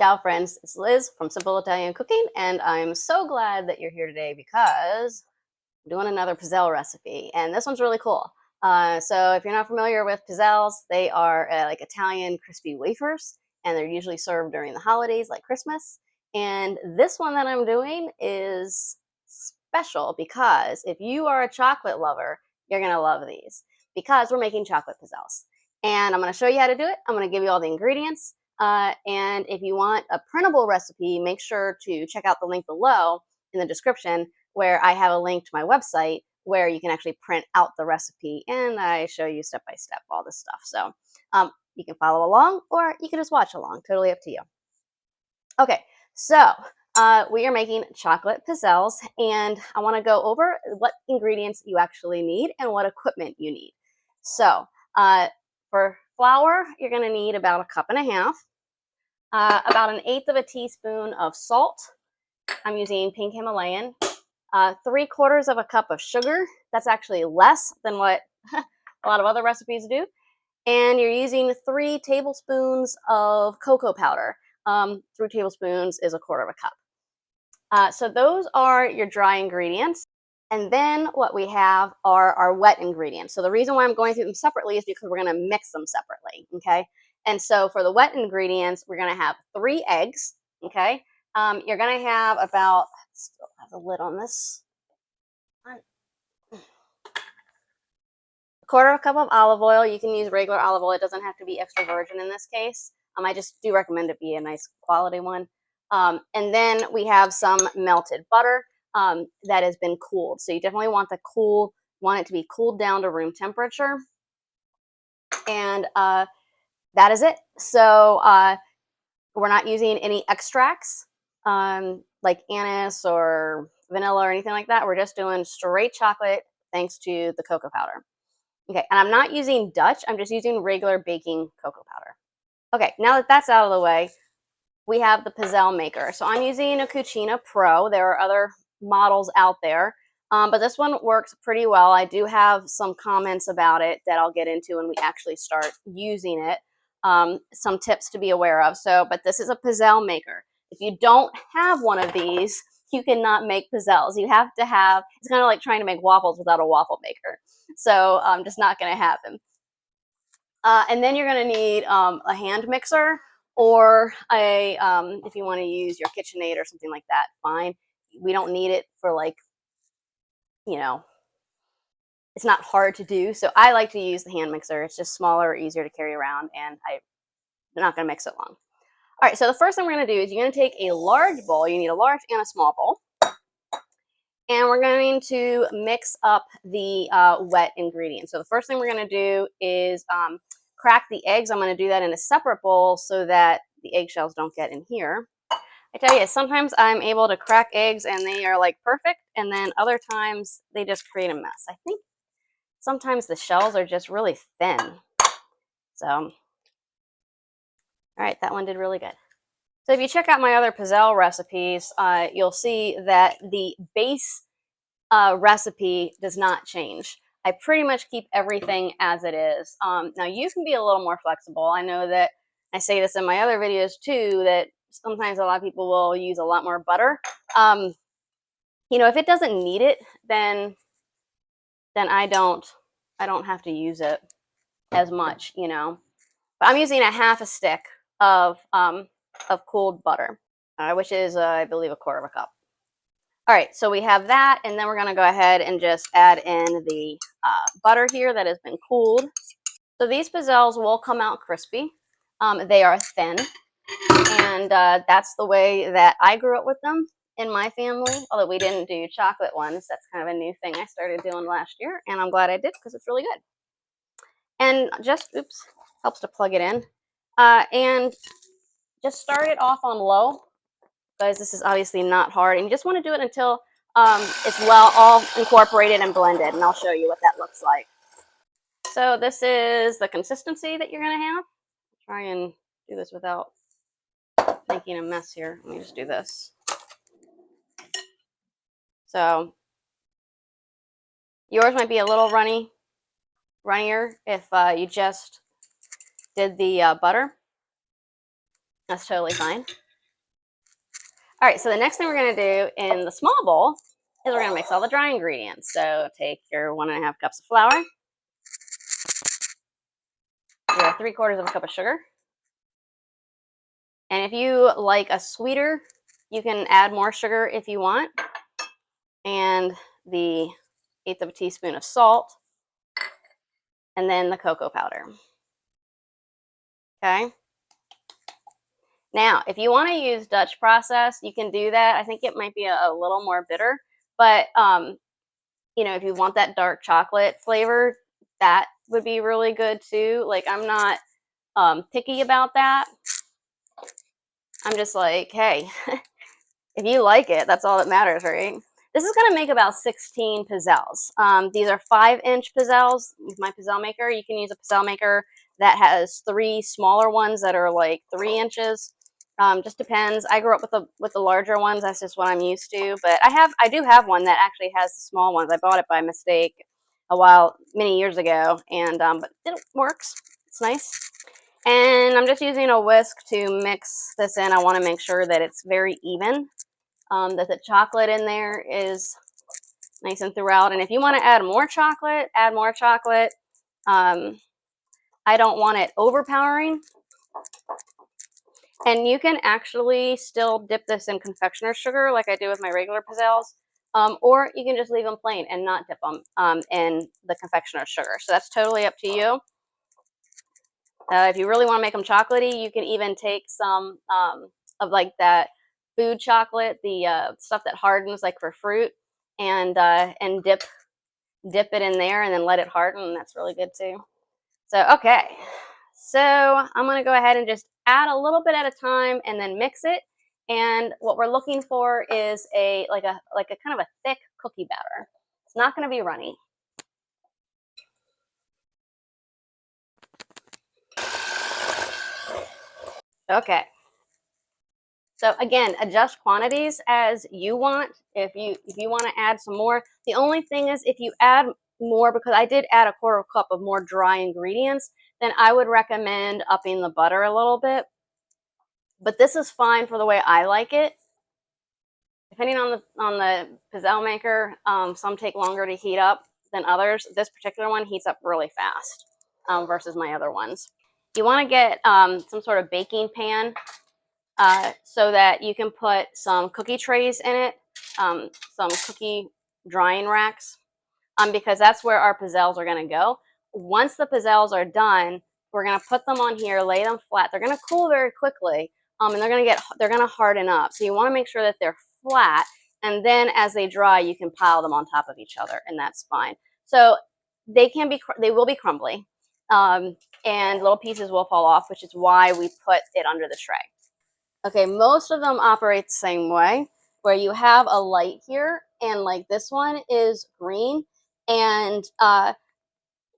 Ciao friends, it's Liz from Simple Italian Cooking, and I'm so glad that you're here today because I'm doing another pizzelle recipe, and this one's really cool. So if you're not familiar with pizzelles, they are like Italian crispy wafers, and they're usually served during the holidays like Christmas. And this one that I'm doing is special because if you are a chocolate lover, you're gonna love these because we're making chocolate pizzelles. And I'm gonna show you how to do it. I'm gonna give you all the ingredients. And if you want a printable recipe, make sure to check out the link below in the description where I have a link to my website where you can actually print out the recipe and I show you step by step all this stuff. So you can follow along or you can just watch along, totally up to you. Okay, so we are making chocolate pizzelles and I want to go over what ingredients you actually need and what equipment you need. So for flour, you're going to need about 1.5 cups. About 1/8 of a teaspoon of salt. I'm using pink Himalayan. 3/4 of a cup of sugar. That's actually less than what a lot of other recipes do. And you're using 3 tablespoons of cocoa powder. 3 tablespoons is 1/4 of a cup. So those are your dry ingredients. And then what we have are our wet ingredients. So the reason why I'm going through them separately is because we're going to mix them separately, okay? And so for the wet ingredients, we're going to have 3 eggs, okay? You're going to have about, still have the lid on this, 1/4 cup of olive oil. You can use regular olive oil. It doesn't have to be extra virgin in this case. I just do recommend it be a nice quality one. And then we have some melted butter that has been cooled. So you definitely want it to be cooled down to room temperature. And that is it. So we're not using any extracts like anise or vanilla or anything like that. We're just doing straight chocolate thanks to the cocoa powder. Okay, and I'm not using Dutch. I'm just using regular baking cocoa powder. Okay, now that that's out of the way, we have the pizzelle maker. So I'm using a Cucina Pro. There are other models out there, but this one works pretty well. I do have some comments about it that I'll get into when we actually start using it. Some tips to be aware of. But this is a pizzelle maker. If you don't have one of these, you cannot make pizzelles. You have to have, it's kind of like trying to make waffles without a waffle maker. So just not going to happen. And then you're going to need a hand mixer or if you want to use your KitchenAid or something like that, fine. We don't need it for it's not hard to do. So I like to use the hand mixer. It's just smaller, easier to carry around, and I'm not going to mix it long. All right, so the first thing we're going to do is you're going to take a large bowl. You need a large and a small bowl. And we're going to mix up the wet ingredients. So the first thing we're going to do is crack the eggs. I'm going to do that in a separate bowl so that the eggshells don't get in here. I tell you, sometimes I'm able to crack eggs and they are like perfect, and then other times they just create a mess. I think sometimes the shells are just really thin. So, all right, that one did really good. So if you check out my other pizzelle recipes, you'll see that the base recipe does not change. I pretty much keep everything as it is. Now you can be a little more flexible. I know that I say this in my other videos too, that sometimes a lot of people will use a lot more butter. If it doesn't need it, then I don't have to use it as much, But I'm using 1/2 stick of cooled butter, which is, I believe, 1/4 cup. All right, so we have that, and then we're going to go ahead and just add in the butter here that has been cooled. So these pizzelles will come out crispy. They are thin, and that's the way that I grew up with them in my family, although we didn't do chocolate ones. That's kind of a new thing I started doing last year, and I'm glad I did because it's really good. And just, helps to plug it in. And just start it off on low. Guys, this is obviously not hard, and you just want to do it until it's well all incorporated and blended, and I'll show you what that looks like. So this is the consistency that you're going to have. Try and do this without making a mess here. Let me just do this. So yours might be a little runnier if you just did the butter. That's totally fine. All right, so the next thing we're gonna do in the small bowl is we're gonna mix all the dry ingredients. So take your 1.5 cups of flour, your 3/4 of a cup of sugar. And if you like a sweeter, you can add more sugar if you want. And the 1/8 of a teaspoon of salt, and then the cocoa powder. Okay. Now, if you want to use Dutch process, you can do that. I think it might be a little more bitter, but if you want that dark chocolate flavor, that would be really good too. Like, I'm not picky about that. I'm just like, hey, if you like it, that's all that matters, right? This is going to make about 16 pizzelles. These are 5-inch pizzelles with my pizzelle maker. You can use a pizzelle maker that has 3 smaller ones that are like 3 inches. Just depends. I grew up with the larger ones. That's just what I'm used to. But I do have one that actually has the small ones. I bought it by mistake many years ago, and but it works. It's nice. And I'm just using a whisk to mix this in. I want to make sure that it's very even. That the chocolate in there is nice and throughout. And if you want to add more chocolate, add more chocolate. I don't want it overpowering. And you can actually still dip this in confectioner's sugar like I do with my regular pizzelles. Or you can just leave them plain and not dip them in the confectioner's sugar. So that's totally up to you. If you really want to make them chocolatey, you can even take some of like that food chocolate, the stuff that hardens like for fruit, and dip it in there and then let it harden, and that's really good too. So okay, so I'm gonna go ahead and just add a little bit at a time and then mix it. And what we're looking for is a kind of a thick cookie batter. It's not gonna be runny. Okay. So again, adjust quantities as you want. If you want to add some more, the only thing is if you add more, because I did add a 1/4 cup of more dry ingredients, then I would recommend upping the butter a little bit. But this is fine for the way I like it. Depending on the pizzelle maker, some take longer to heat up than others. This particular one heats up really fast versus my other ones. You want to get some sort of baking pan. So that you can put some cookie trays in it, some cookie drying racks, because that's where our pizzelles are going to go. Once the pizzelles are done, we're going to put them on here, lay them flat. They're going to cool very quickly, and they're going to harden up. So you want to make sure that they're flat, and then as they dry, you can pile them on top of each other, and that's fine. So they will be crumbly, and little pieces will fall off, which is why we put it under the tray. Okay, most of them operate the same way, where you have a light here, and like this one is green, and I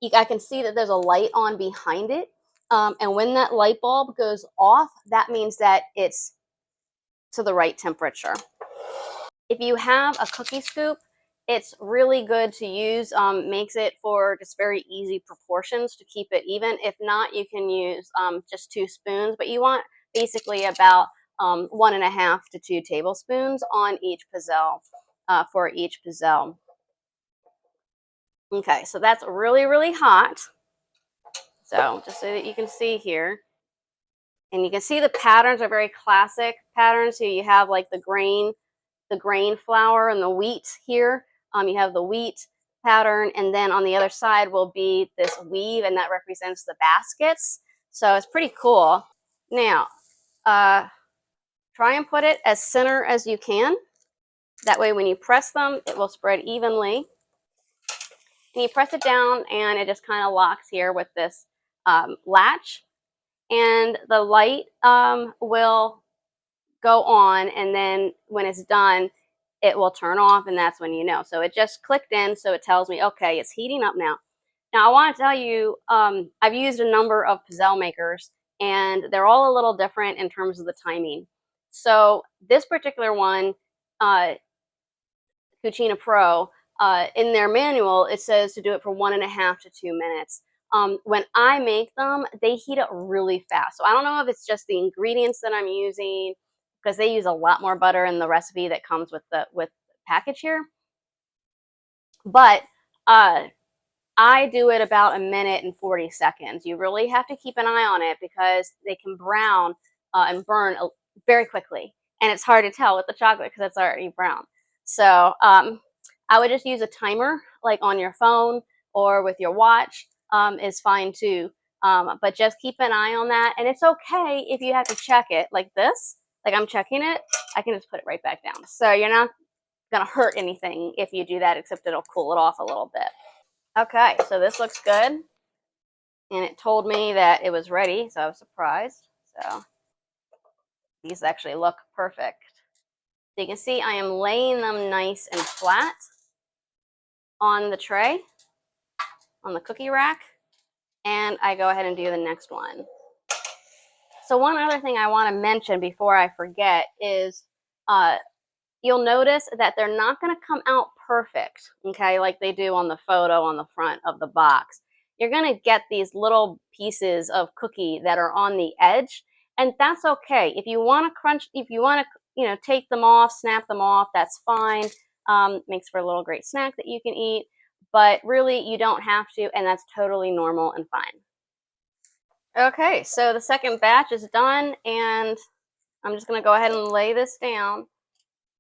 can see that there's a light on behind it. And when that light bulb goes off, that means that it's to the right temperature. If you have a cookie scoop, it's really good to use. Makes it for just very easy proportions to keep it even. If not, you can use just 2 spoons, but you want basically about 1.5 to 2 tablespoons on each pizzelle for each pizzelle. Okay, so that's really, really hot. So just so that you can see here. And you can see the patterns are very classic patterns. So you have like the grain flour and the wheat here. You have the wheat pattern, and then on the other side will be this weave, and that represents the baskets. So it's pretty cool. Now, try and put it as center as you can. That way when you press them, it will spread evenly. And you press it down, and it just kind of locks here with this latch. And the light will go on, and then when it's done, it will turn off, and that's when you know. So it just clicked in, so it tells me, okay, it's heating up now. Now, I want to tell you, I've used a number of pizzelle makers, and they're all a little different in terms of the timing. So this particular one, Cucina Pro, in their manual, it says to do it for 1.5 to 2 minutes. When I make them, they heat up really fast. So I don't know if it's just the ingredients that I'm using, because they use a lot more butter in the recipe that comes with the package here. But I do it about 1 minute and 40 seconds. You really have to keep an eye on it because they can brown and burn very quickly. And it's hard to tell with the chocolate because it's already brown. So I would just use a timer like on your phone or with your watch is fine too. But just keep an eye on that. And it's okay if you have to check it like this. Like I'm checking it, I can just put it right back down. So you're not going to hurt anything if you do that, except it'll cool it off a little bit. Okay, so this looks good. And it told me that it was ready, so I was surprised. So these actually look perfect. So you can see I am laying them nice and flat on the tray, on the cookie rack. And I go ahead and do the next one. So one other thing I want to mention before I forget is you'll notice that they're not going to come out perfect, okay, like they do on the photo on the front of the box. You're going to get these little pieces of cookie that are on the edge, and that's okay. If you want to crunch, if you want to, take them off, snap them off, that's fine. Makes for a little great snack that you can eat, but really you don't have to, and that's totally normal and fine. Okay, so the second batch is done, and I'm just going to go ahead and lay this down.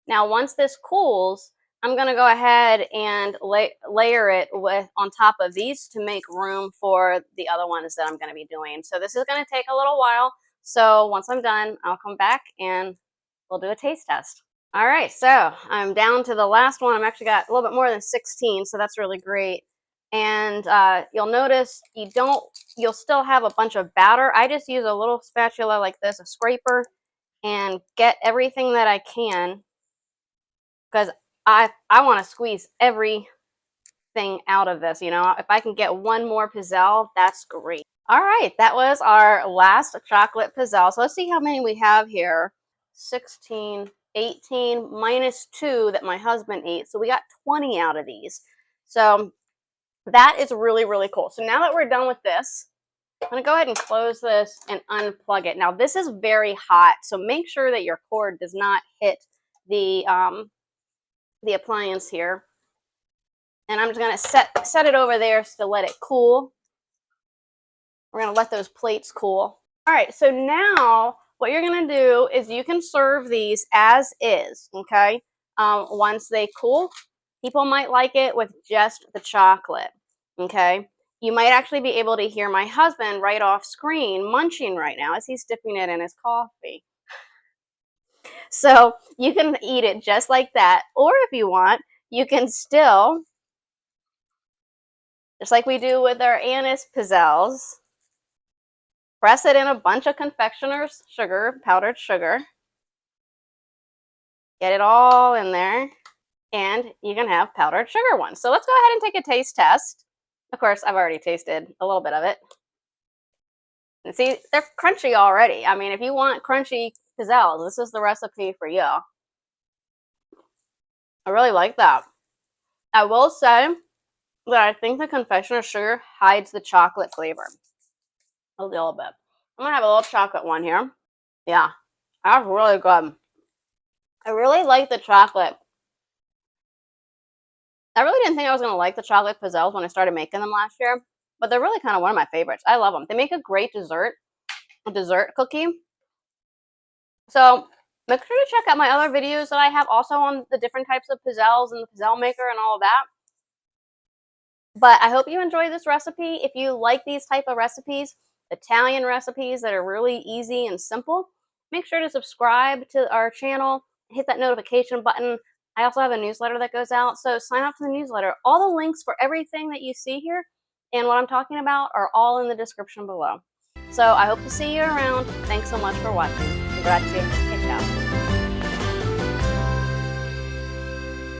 Now, once this cools, I'm going to go ahead and layer it on top of these to make room for the other ones that I'm going to be doing. So this is going to take a little while. So once I'm done, I'll come back and we'll do a taste test. All right, so I'm down to the last one. I've actually got a little bit more than 16, so that's really great. And you'll notice you'll still have a bunch of batter. I just use a little spatula like this, a scraper, and get everything that I can, because I want to squeeze everything out of this. If I can get one more pizzelle, that's great. All right, that was our last chocolate pizzelle. So let's see how many we have here. 16, 18, minus 2 that my husband ate. So we got 20 out of these. So that is really, really cool. So now that we're done with this, I'm going to go ahead and close this and unplug it. Now, this is very hot, so make sure that your cord does not hit the appliance here. And I'm just going to set it over there to let it cool. We're going to let those plates cool. All right, so now what you're going to do is you can serve these as is, okay? Once they cool, people might like it with just the chocolate, okay? You might actually be able to hear my husband right off screen munching right now as he's dipping it in his coffee. So you can eat it just like that, or if you want, you can still, just like we do with our anise pizzelles, press it in a bunch of confectioner's sugar, powdered sugar, get it all in there, and you can have powdered sugar ones. So let's go ahead and take a taste test. Of course, I've already tasted a little bit of it. And see, they're crunchy already. I mean, if you want crunchy pizzelles, this is the recipe for you. I really like that. I will say that I think the confectioner's sugar hides the chocolate flavor a little bit. I'm gonna have a little chocolate one here. Yeah, that's really good. I really like the chocolate. I really didn't think I was gonna like the chocolate pizzelles when I started making them last year, but they're really kind of one of my favorites. I love them. They make a great dessert cookie. So make sure to check out my other videos that I have also on the different types of pizzelles and the pizzelle maker and all of that. But I hope you enjoy this recipe. If you like these type of recipes, Italian recipes that are really easy and simple, make sure to subscribe to our channel, hit that notification button. I also have a newsletter that goes out, so sign up for the newsletter. All the links for everything that you see here and what I'm talking about are all in the description below. So I hope to see you around. Thanks so much for watching. Grazie e ciao.